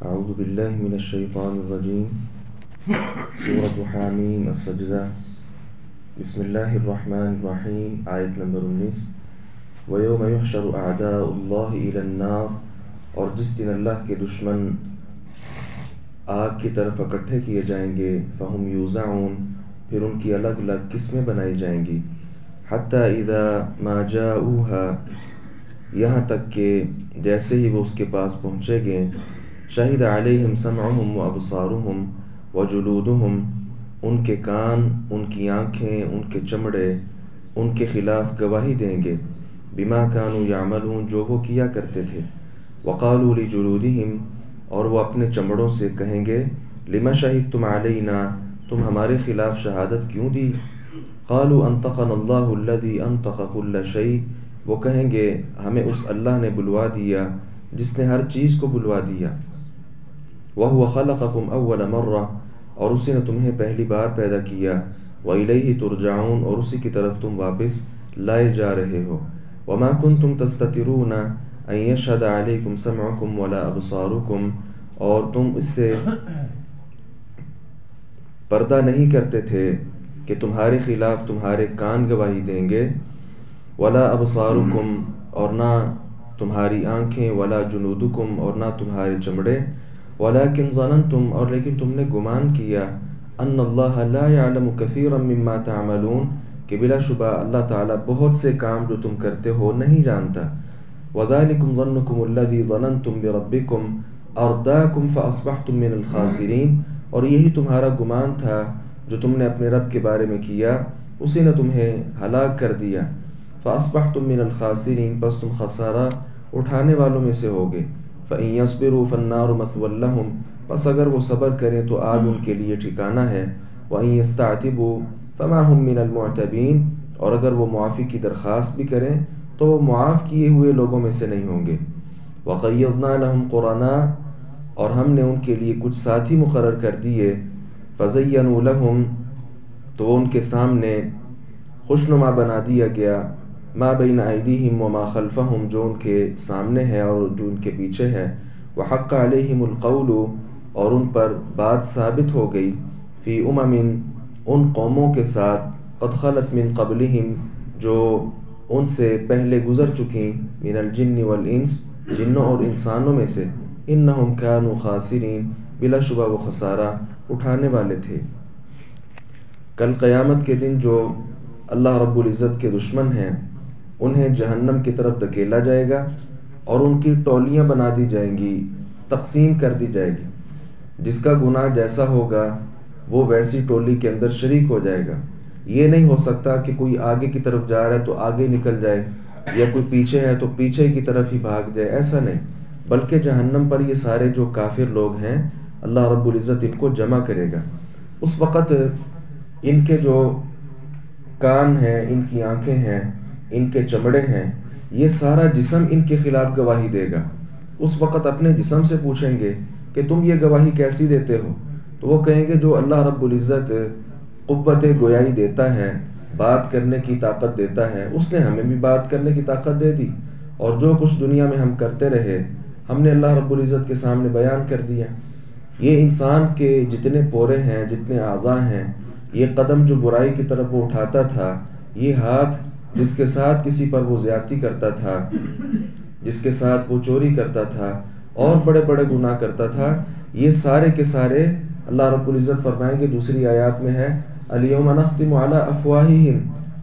اعوذ باللہ من الشیطان الرجیم سورۃ حامیم السجدہ بسم اللہ الرحمن الرحیم آیت نمبر 19 وَيَوْمَ يُحْشَرُ أَعْدَاءُ اللَّهِ إِلَى النَّارِ اور جس دن اللہ کے دشمن آگ کی طرف اکٹھے کیے جائیں گے فَهُمْ يُوزَعُونَ پھر ان کی الگ الگ قسمیں بنائی جائیں گی حَتَّى إِذَا مَا جَاءُوهَا یہاں تک کہ جیسے ہی وہ اس کے پاس پہنچے گے شہد علیہم سمعہم وابصارہم وجلودہم ان کے کان، ان کی آنکھیں، ان کے چمڑے ان کے خلاف گواہی دیں گے بما کانوا یعملون جو وہ کیا کرتے تھے وقالوا لجلودہم اور وہ اپنے چمڑوں سے کہیں گے لما شہدتم علینا تم ہمارے خلاف شہادت کیوں دی قالوا انطقنا اللہ الذی انطق کل شیء وہ کہیں گے ہمیں اس اللہ نے بلوا دیا جس نے ہر چیز کو بلوا دیا وَهُوَ خَلَقَكُمْ أَوَّلَ مَرَّةٍ اور اسی نے تمہیں پہلی بار پیدا کیا وَإِلَيْهِ تُرْجَعُونَ اور اسی کی طرف تم واپس لائے جا رہے ہو وَمَا كُنْتُمْ تَسْتَتِرُونَ أَن يَشْهَدَ عَلَيْكُمْ سَمْعُكُمْ وَلَا أَبْصَارُكُمْ اور تم اس سے پردہ نہیں کرتے تھے کہ تمہارے خلاف تمہارے کان گواہی دیں گے وَلَا أَبْصَارُكُمْ اور نہ تمہاری آنکھیں وَلَا جُنُودُكُمْ اور نہ تمہارے چمڑے وَلَكِنْ ظَنَنْتُمْ اور لیکن تم نے گمان کیا أَنَّ اللَّهَ لَا يَعْلَمُ كَثِيرًا مِمَّا تَعْمَلُونَ کہ بلا شبہ اللہ تعالیٰ بہت سے کام جو تم کرتے ہو نہیں جانتا وَذَلِكُمْ ظَنُّكُمُ الَّذِي ظَنَنْتُمْ بِرَبِّكُمْ أَرْدَاكُمْ فَأَصْبَحْتُمْ مِنَ الْخَاسِرِينَ اور یہی تمہارا گمان تھا جو تم نے اپنے رب کے بارے میں کیا اسی نے تمہیں ہلاک کر دیا فَأَصْبَحْتُمْ مِنَ الْخَاسِرِينَ بس تم خسارہ اٹھانے والوں میں سے ہوگے فَإِن يَصْبِرُوا فَالنَّارُ مَثْوًى لَهُمْ بس اگر وہ صبر کریں تو آگ ان کے لیے ٹھکانہ ہے وَإِن يَسْتَعْتِبُوا فَمَا هُمْ مِنَ الْمُعْتَبِينَ اور اگر وہ معافی کی درخواست بھی کریں تو وہ معاف کیے ہوئے لوگوں میں سے نہیں ہوں گے وَقَيَّضْنَا لَهُمْ قُرَنَاءَ اور ہم نے ان کے لیے کچھ ساتھی مقرر کر دیے فَزَيَّنُوا لَهُمْ تو وہ ان کے سامنے خوشنما بنا دیا گیا ما بین ایدیہم وما خلفہم جو ان کے سامنے ہے اور جو ان کے پیچھے ہے وحق علیہم القول اور ان پر بات ثابت ہو گئی فی ان قوموں کے ساتھ قد خلت من قبلہم جو ان سے پہلے گزر چکیں من الجن والانس جنوں اور انسانوں میں سے انہم کانوا خاسرین بلا شبہ وہ خسارہ اٹھانے والے تھے کل قیامت کے دن جو اللہ رب العزت کے دشمن ہیں انہیں جہنم کی طرف دھکیلا جائے گا اور ان کی ٹولیاں بنا دی جائیں گی تقسیم کر دی جائے گی جس کا گناہ جیسا ہوگا وہ ویسی ٹولی کے اندر شریک ہو جائے گا یہ نہیں ہو سکتا کہ کوئی آگے کی طرف جا رہا ہے تو آگے نکل جائے یا کوئی پیچھے ہے تو پیچھے کی طرف ہی بھاگ جائے ایسا نہیں بلکہ جہنم پر یہ سارے جو کافر لوگ ہیں اللہ رب العزت ان کو جمع کرے گا اس وقت ان کے جو کان ہیں ان کی آنکھیں ہیں ان کے چمڑے ہیں یہ سارا جسم ان کے خلاف گواہی دے گا اس وقت اپنے جسم سے پوچھیں گے کہ تم یہ گواہی کیسی دیتے ہو تو وہ کہیں گے جو اللہ رب العزت قوت گویائی دیتا ہے بات کرنے کی طاقت دیتا ہے اس نے ہمیں بھی بات کرنے کی طاقت دے دی اور جو کچھ دنیا میں ہم کرتے رہے ہم نے اللہ رب العزت کے سامنے بیان کر دیا یہ انسان کے جتنے پورے ہیں جتنے اعضاء ہیں یہ قدم جو برائی کی طرف وہ اٹھاتا تھا یہ ہاتھ جس کے ساتھ کسی پر وہ زیادتی کرتا تھا جس کے ساتھ وہ چوری کرتا تھا اور بڑے بڑے گناہ کرتا تھا یہ سارے کے سارے اللہ رب العزت فرمائیں گے دوسری آیات میں ہے الیوم نختم علی افواہہم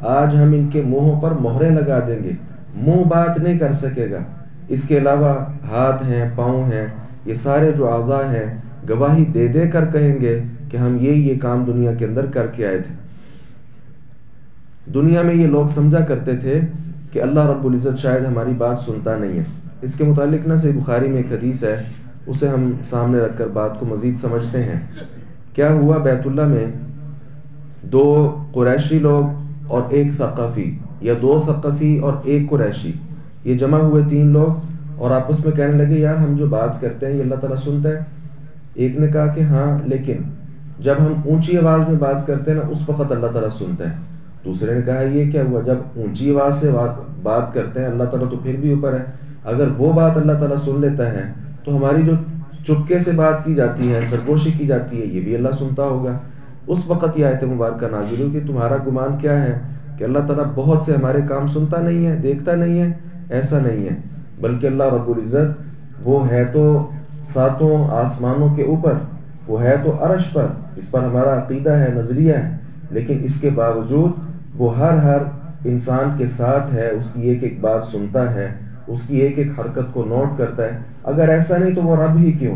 آج ہم ان کے منہوں پر مہریں لگا دیں گے منہ بات نہیں کر سکے گا اس کے علاوہ ہاتھ ہیں پاؤں ہیں یہ سارے جو اعضاء ہیں گواہی دے دے کر کہیں گے کہ ہم یہ کام دنیا کے اندر کر کے آئے تھے دنیا میں یہ لوگ سمجھا کرتے تھے کہ اللہ رب العزت شاید ہماری بات سنتا نہیں ہے اس کے متعلق نہ صحیح بخاری میں ایک حدیث ہے اسے ہم سامنے رکھ کر بات کو مزید سمجھتے ہیں کیا ہوا بیت اللہ میں دو قریشی لوگ اور ایک ثقفی یا دو ثقفی اور ایک قریشی یہ جمع ہوئے تین لوگ اور آپس میں کہنے لگے یار ہم جو بات کرتے ہیں یہ اللہ تعالیٰ سنتا ہے ایک نے کہا کہ ہاں لیکن جب ہم اونچی آواز میں بات کرتے ہیں نا اس وقت اللہ تعالیٰ سنتا ہے دوسرے نے کہا یہ کیا ہوا جب اونچی آواز سے بات کرتے ہیں اللہ تعالیٰ تو پھر بھی اوپر ہے اگر وہ بات اللہ تعالیٰ سن لیتا ہے تو ہماری جو چپکے سے بات کی جاتی ہے، سرگوشی کی جاتی ہے، یہ بھی اللہ سنتا ہوگا۔ اس وقت یہ آیت مبارکہ نازل ہوئی کہ تمہارا گمان کیا ہے کہ اللہ تعالیٰ بہت سے ہمارے کام سنتا نہیں ہے، دیکھتا نہیں ہے؟ ایسا نہیں ہے، بلکہ اللہ رب العزت وہ ہے تو ساتوں آسمانوں کے اوپر، وہ ہے تو عرش پر، اس پر ہمارا عقیدہ ہے، نظریہ ہے، لیکن اس کے باوجود وہ ہر انسان کے ساتھ ہے، اس کی ایک ایک بات سنتا ہے، اس کی ایک ایک حرکت کو نوٹ کرتا ہے۔ اگر ایسا نہیں تو وہ رب ہی کیوں؟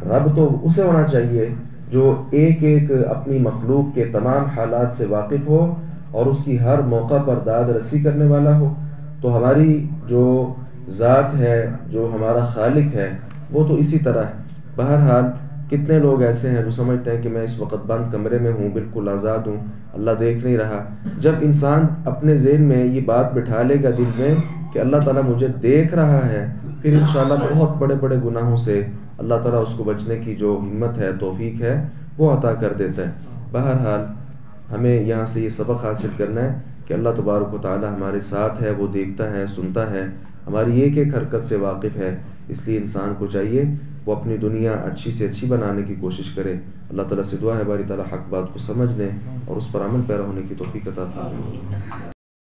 رب تو اسے ہونا چاہیے جو ایک ایک اپنی مخلوق کے تمام حالات سے واقف ہو اور اس کی ہر موقع پر داد رسی کرنے والا ہو۔ تو ہماری جو ذات ہے، جو ہمارا خالق ہے، وہ تو اسی طرح ہے۔ بہرحال کتنے لوگ ایسے ہیں جو سمجھتے ہیں کہ میں اس وقت بند کمرے میں ہوں، بالکل آزاد ہوں، اللہ دیکھ نہیں رہا۔ جب انسان اپنے ذہن میں یہ بات بٹھا لے گا دل میں کہ اللہ تعالیٰ مجھے دیکھ رہا ہے، پھر انشاءاللہ بہت بڑے بڑے گناہوں سے اللہ تعالیٰ اس کو بچنے کی جو ہمت ہے، توفیق ہے، وہ عطا کر دیتا ہے۔ بہرحال ہمیں یہاں سے یہ سبق حاصل کرنا ہے کہ اللہ تبارک و تعالیٰ ہمارے ساتھ ہے، وہ دیکھتا ہے، سنتا ہے، ہماری ایک ایک حرکت سے واقف ہے۔ اس لیے انسان کو چاہیے وہ اپنی دنیا اچھی سے اچھی بنانے کی کوشش کرے۔ اللہ تعالیٰ سے دعا ہے باری تعالیٰ حق بات کو سمجھنے اور اس پر عمل پیرا ہونے کی توفیق عطا فرمائے۔